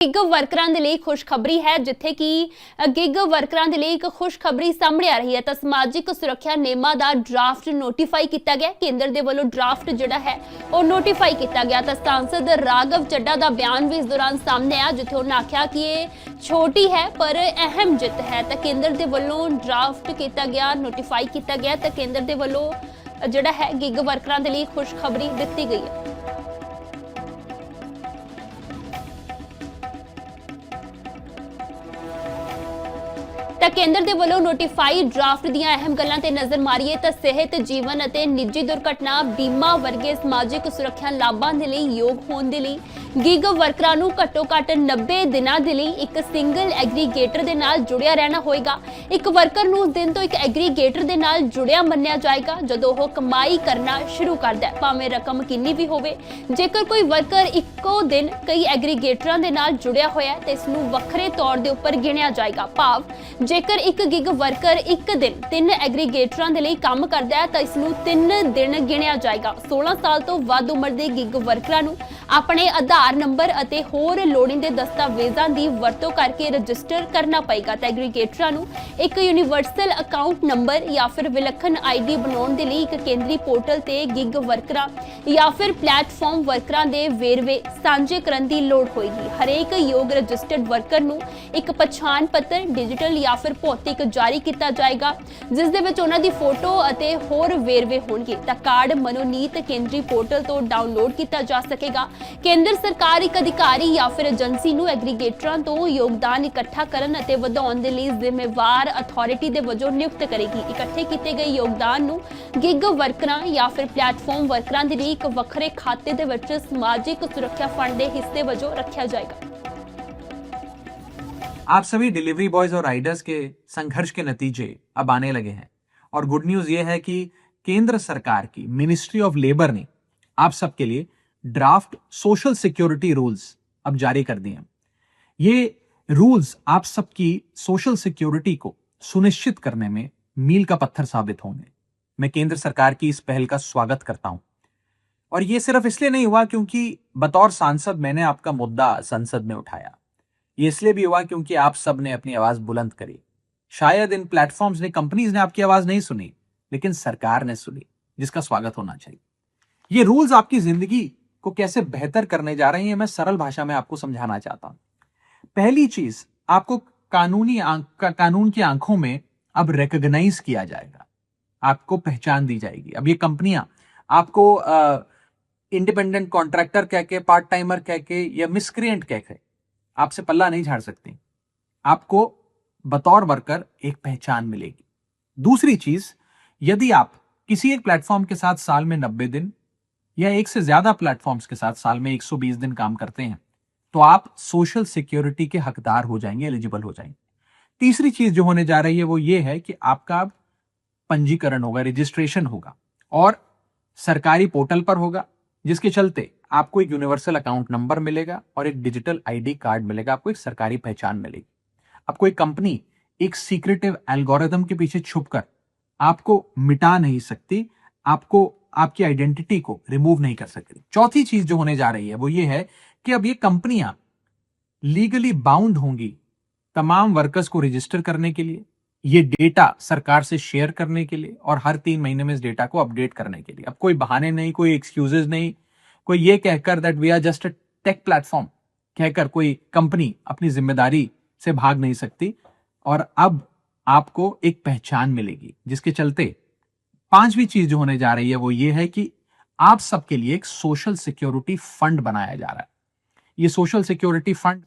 Gig ਵਰਕਰਾਂ ਦੇ ਲਈ ਖੁਸ਼ਖਬਰੀ ਹੈ, ਜਿੱਥੇ ਕਿ ਗਿਗ ਵਰਕਰਾਂ ਦੇ ਲਈ ਇੱਕ ਖੁਸ਼ਖਬਰੀ ਸਾਹਮਣੇ ਆ ਰਹੀ ਹੈ। ਤਾਂ ਸਮਾਜਿਕ ਸੁਰੱਖਿਆ ਨਿਯਮਾਂ ਦਾ ਡਰਾਫਟ ਨੋਟੀਫਾਈ ਕੀਤਾ ਗਿਆ। ਕੇਂਦਰ ਦੇ ਵੱਲੋਂ ਡਰਾਫਟ ਜਿਹੜਾ ਹੈ ਉਹ ਨੋਟੀਫਾਈ ਕੀਤਾ ਗਿਆ। ਤਾਂ सांसद राघव चड्ढा ਦਾ ਬਿਆਨ ਵੀ ਇਸ ਦੌਰਾਨ ਸਾਹਮਣੇ ਆਇਆ, ਜਿੱਥੇ ਉਹਨਾਂ ਆਖਿਆ ਕਿ ਇਹ ਛੋਟੀ ਹੈ ਪਰ ਅਹਿਮ ਜਿੱਤ ਹੈ। ਤਾਂ ਕੇਂਦਰ ਦੇ ਵੱਲੋਂ ਡਰਾਫਟ ਕੀਤਾ ਗਿਆ, ਨੋਟੀਫਾਈ ਕੀਤਾ ਗਿਆ। ਤਾਂ ਕੇਂਦਰ ਦੇ ਵੱਲੋਂ ਜਿਹੜਾ ਹੈ ਗਿਗ ਵਰਕਰਾਂ ਦੇ ਲਈ ਖੁਸ਼ਖਬਰੀ ਦਿੱਤੀ ਗਈ ਹੈ। ਤਾਂ ਕੇਂਦਰ ਦੇ ਵੱਲੋਂ ਨੋਟੀਫਾਈ ਡਰਾਫਟ ਦੀਆਂ ਅਹਿਮ ਗੱਲਾਂ ਤੇ ਨਜ਼ਰ ਮਾਰੀਏ ਤਾਂ ਸਿਹਤ, ਜੀਵਨ ਅਤੇ ਨਿੱਜੀ ਦੁਰਘਟਨਾ ਬੀਮਾ ਵਰਗੇ ਸਮਾਜਿਕ ਸੁਰੱਖਿਆ ਲਾਭਾਂ ਦੇ ਲਈ ਯੋਗ ਹੋਣ ਦੇ ਲਈ ਗਿਗ ਵਰਕਰਾਂ ਨੂੰ ਘੱਟੋ-ਘੱਟ 90 ਦਿਨਾਂ ਦੇ ਲਈ ਇੱਕ ਸਿੰਗਲ ਐਗਰੀਗੇਟਰ ਦੇ ਨਾਲ ਜੁੜਿਆ ਰਹਿਣਾ ਹੋਏਗਾ। ਇੱਕ ਵਰਕਰ ਨੂੰ ਉਸ ਦਿਨ ਤੋਂ ਇੱਕ ਐਗਰੀਗੇਟਰ ਦੇ ਨਾਲ ਜੁੜਿਆ ਮੰਨਿਆ ਜਾਏਗਾ ਜਦੋਂ ਉਹ ਕਮਾਈ ਕਰਨਾ ਸ਼ੁਰੂ ਕਰਦਾ ਹੈ, ਭਾਵੇਂ ਰਕਮ ਕਿੰਨੀ ਵੀ ਹੋਵੇ। ਜੇਕਰ ਕੋਈ ਵਰਕਰ ਇੱਕੋ ਦਿਨ ਕਈ ਐਗਰੀਗੇਟਰਾਂ ਦੇ ਨਾਲ ਜੁੜਿਆ ਹੋਇਆ ਹੈ ਤਾਂ ਇਸ ਨੂੰ ਵੱਖਰੇ ਤੌਰ ਦੇ ਉੱਪਰ ਗਿਣਿਆ ਜਾਏਗਾ। ਭਾਵ ਜੇਕਰ ਇੱਕ ਗਿਗ ਵਰਕਰ ਇੱਕ ਦਿਨ 3 ਐਗਰੀਗੇਟਰਾਂ ਦੇ ਲਈ ਕੰਮ ਕਰਦਾ ਹੈ ਤਾਂ ਇਸ ਨੂੰ 3 ਦਿਨ ਗਿਣਿਆ ਜਾਏਗਾ। 16 ਸਾਲ ਤੋਂ ਵੱਧ ਉਮਰ ਦੇ ਗਿਗ ਵਰਕਰਾਂ ਨੂੰ ਆਪਣੇ ਆਧਾਰ ਨੰਬਰ ਅਤੇ ਹੋਰ ਲੋੜੀਂਦੇ ਦਸਤਾਵੇਜ਼ਾਂ ਦੀ ਵਰਤੋਂ ਕਰਕੇ ਰਜਿਸਟਰ ਕਰਨਾ ਪਏਗਾ। ਤਾਂ ਐਗਰੀਗੇਟਰਾਂ ਨੂੰ ਇੱਕ ਯੂਨੀਵਰਸਲ ਅਕਾਊਂਟ ਨੰਬਰ ਜਾਂ ਫਿਰ ਵਿਲੱਖਣ ਆਈਡੀ ਬਣਾਉਣ ਦੇ ਲਈ ਇੱਕ ਕੇਂਦਰੀ ਪੋਰਟਲ ਤੇ ਗਿਗ ਵਰਕਰਾਂ ਜਾਂ ਫਿਰ ਪਲੇਟਫਾਰਮ ਵਰਕਰਾਂ ਦੇ ਵੇਰਵੇ ਸਾਂਝੇ ਕਰਨ ਦੀ ਲੋੜ ਹੋਏਗੀ। ਹਰੇਕ ਯੋਗ ਰਜਿਸਟਰਡ ਵਰਕਰ ਨੂੰ ਇੱਕ ਪਛਾਣ ਪੱਤਰ ਡਿਜੀਟਲ ਜਾਂ ਫਿਰ ਭੌਤਿਕ ਜਾਰੀ ਕੀਤਾ ਜਾਏਗਾ, ਜਿਸ ਦੇ ਵਿੱਚ ਉਹਨਾਂ ਦੀ ਫੋਟੋ ਅਤੇ ਹੋਰ ਵੇਰਵੇ ਹੋਣਗੇ। ਤਾਂ ਕਾਰਡ ਮਨੋਨੀਤ ਕੇਂਦਰੀ ਪੋਰਟਲ ਤੋਂ ਡਾਊਨਲੋਡ ਕੀਤਾ ਜਾ ਸਕੇਗਾ। ਕੇਂਦਰ ਸਰਕਾਰ ਇੱਕ ਅਧਿਕਾਰੀ ਜਾਂ ਫਿਰ ਏਜੰਸੀ ਨੂੰ ਐਗਰੀਗੇਟਰਾਂ ਤੋਂ ਯੋਗਦਾਨ ਇਕੱਠਾ ਕਰਨ ਅਤੇ ਵਧਾਉਣ ਦੇ ਲਈ ਜ਼ਿੰਮੇਵਾਰ ਅਥਾਰਟੀ ਦੇ ਵਜੋਂ ਨਿਯੁਕਤ ਕਰੇਗੀ। ਇਕੱਠੇ ਕੀਤੇ ਗਏ ਯੋਗਦਾਨ ਨੂੰ ਗਿਗ ਵਰਕਰਾਂ ਜਾਂ ਫਿਰ ਪਲੇਟਫਾਰਮ ਵਰਕਰਾਂ ਦੇ ਲਈ ਇੱਕ ਵੱਖਰੇ ਖਾਤੇ ਦੇ ਵਿੱਚ ਸਮਾਜਿਕ ਸੁਰੱਖਿਆ ਫੰਡ ਦੇ ਹਿੱਸੇ ਵਜੋਂ ਰੱਖਿਆ जाएगा। आप सभी डिलीवरी बॉयज और राइडर्स के संघर्ष के नतीजे अब आने लगे हैं और गुड न्यूज ये है कि केंद्र सरकार की मिनिस्ट्री ऑफ लेबर ने आप सबके लिए ड्राफ्ट सोशल सिक्योरिटी रूल्स अब जारी कर दिए हैं। ये रूल्स आप सबकी सोशल सिक्योरिटी को सुनिश्चित करने में मील का पत्थर साबित होंगे। मैं केंद्र सरकार की इस पहल का स्वागत करता हूं और ये सिर्फ इसलिए नहीं हुआ क्योंकि बतौर सांसद मैंने आपका मुद्दा संसद में उठाया। ये इसलिए भी हुआ क्योंकि आप सब ने अपनी आवाज बुलंद करी। शायद इन प्लेटफॉर्म्स ने, कंपनीज ने आपकी आवाज नहीं सुनी, लेकिन सरकार ने सुनी, जिसका स्वागत होना चाहिए। ये रूल्स आपकी जिंदगी को कैसे बेहतर करने जा रहे हैं, मैं सरल भाषा में आपको समझाना चाहता हूं। पहली चीज, आपको कानून की आंखों में अब रिकॉग्नाइज किया जाएगा, आपको पहचान दी जाएगी। अब ये कंपनियां आपको इंडिपेंडेंट कॉन्ट्रैक्टर कह के, पार्ट टाइमर कह के या मिसक्रिएंट कह के आपसे पल्ला नहीं झाड़ सकती। आपको बतौर वर्कर एक पहचान मिलेगी। दूसरी चीज, यदि आप किसी एक प्लेटफॉर्म के साथ साल में 90 दिन या एक से ज्यादा प्लेटफॉर्म्स के साथ साल में 120 दिन काम करते हैं तो आप सोशल सिक्योरिटी के हकदार हो जाएंगे, एलिजिबल हो जाएंगे। तीसरी चीज जो होने जा रही है वो ये है कि आपका पंजीकरण होगा, रजिस्ट्रेशन होगा और सरकारी पोर्टल पर होगा, जिसके चलते आपको एक यूनिवर्सल अकाउंट नंबर मिलेगा और एक डिजिटल आईडी कार्ड मिलेगा, आपको एक सरकारी पहचान मिलेगी। अब कोई कंपनी एक सीक्रेटिव एल्गोरिथम के पीछे छुपकर आपको मिटा नहीं सकती, आपको आपकी आइडेंटिटी को रिमूव नहीं कर सकती। चौथी चीज जो होने जा रही है वो ये है कि अब ये कंपनियां लीगली बाउंड होंगी तमाम वर्कर्स को रजिस्टर करने के लिए, ये डेटा सरकार से शेयर करने के लिए और हर 3 महीने में इस डेटा को अपडेट करने के लिए। अब कोई बहाने नहीं, कोई एक्सक्यूजेस नहीं, कोई ये कहकर that we are just a tech platform कहकर कोई कंपनी अपनी जिम्मेदारी से भाग नहीं सकती। और अब आपको एक पहचान मिलेगी, जिसके चलते 5वीं चीज जो होने जा रही है वो ये है कि आप सबके लिए एक सोशल सिक्योरिटी फंड बनाया जा रहा है। ये सोशल सिक्योरिटी फंड